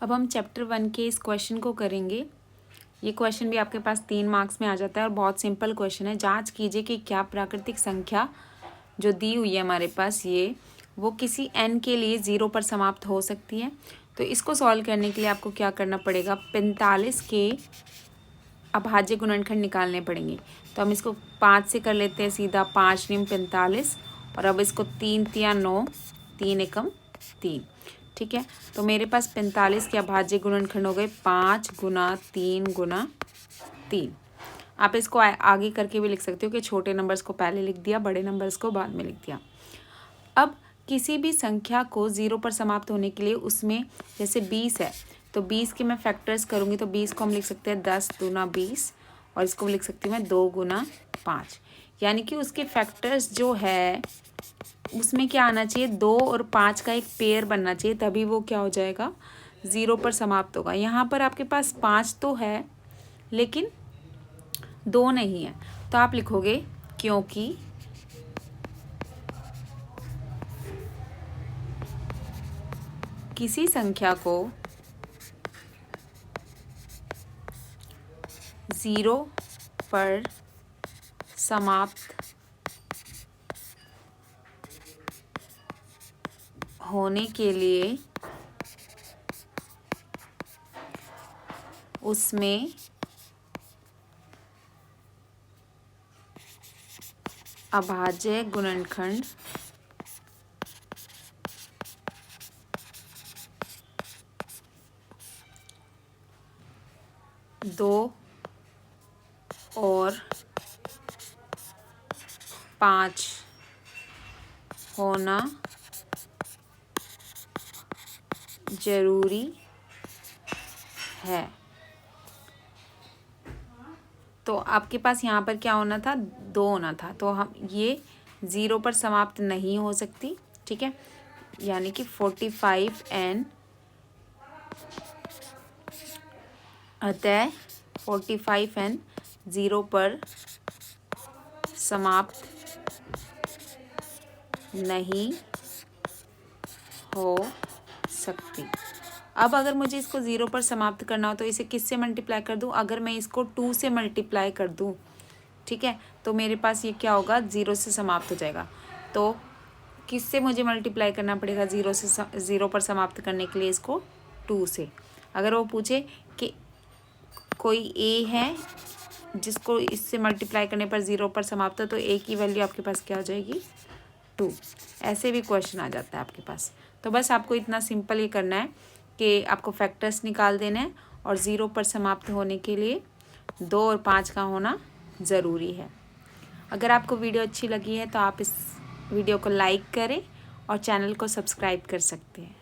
अब हम चैप्टर 1 के इस क्वेश्चन को करेंगे। ये क्वेश्चन भी आपके पास 3 मार्क्स में आ जाता है और बहुत सिंपल क्वेश्चन है। जांच कीजिए कि क्या प्राकृतिक संख्या जो दी हुई है हमारे पास वो किसी n के लिए 0 पर समाप्त हो सकती है। तो इसको सॉल्व करने के लिए आपको क्या करना पड़ेगा, 45 के अभाज्य गुणनखंड निकालने पड़ेंगे। तो हम इसको 5 से कर लेते हैं सीधा, 5 निम 45 और अब इसको 3 तिया 9, 3 एकम 3। ठीक है, तो मेरे पास 45 के अभाज्य गुणनखंड हो गए 5 गुना 3 गुना 3। आप इसको आगे करके भी लिख सकते हो कि छोटे नंबर्स को पहले लिख दिया, बड़े नंबर्स को बाद में लिख दिया। अब किसी भी संख्या को 0 पर समाप्त होने के लिए उसमें जैसे 20 है तो 20 के मैं फैक्टर्स करूँगी तो 20 को हम लिख सकते हैं 10 दूना 20 और इसको लिख सकती हूँ मैं 2 गुना 5। यानी कि उसके फैक्टर्स जो है उसमें क्या आना चाहिए, 2 और 5 का एक पेयर बनना चाहिए, तभी वो क्या हो जाएगा, 0 पर समाप्त होगा। यहाँ पर आपके पास 5 तो है लेकिन 2 नहीं है, तो आप लिखोगे क्योंकि किसी संख्या को 0 पर समाप्त होने के लिए उसमें अभाज्य गुणनखंड दो और 5 होना जरूरी है। तो आपके पास यहाँ पर क्या होना था, 2 होना था, तो हम ये 0 पर समाप्त नहीं हो सकती। ठीक है, यानी कि 45n, अतः 45n 0 पर समाप्त नहीं हो सकती। अब अगर मुझे इसको 0 पर समाप्त करना हो तो इसे किससे मल्टीप्लाई कर दूं, अगर मैं इसको 2 से मल्टीप्लाई कर दूं, ठीक है, तो मेरे पास ये क्या होगा, 0 से समाप्त हो जाएगा। तो किससे मुझे मल्टीप्लाई करना पड़ेगा 0 पर समाप्त करने के लिए, इसको 2 से। अगर वो पूछे कि कोई a है जिसको इससे मल्टीप्लाई करने पर 0 पर समाप्त हो, तो a की वैल्यू आपके पास क्या हो जाएगी, 2। ऐसे भी क्वेश्चन आ जाता है आपके पास। तो बस आपको इतना सिंपल ये करना है कि आपको फैक्टर्स निकाल देना है और 0 पर समाप्त होने के लिए 2 और 5 का होना ज़रूरी है। अगर आपको वीडियो अच्छी लगी है तो आप इस वीडियो को लाइक करें और चैनल को सब्सक्राइब कर सकते हैं।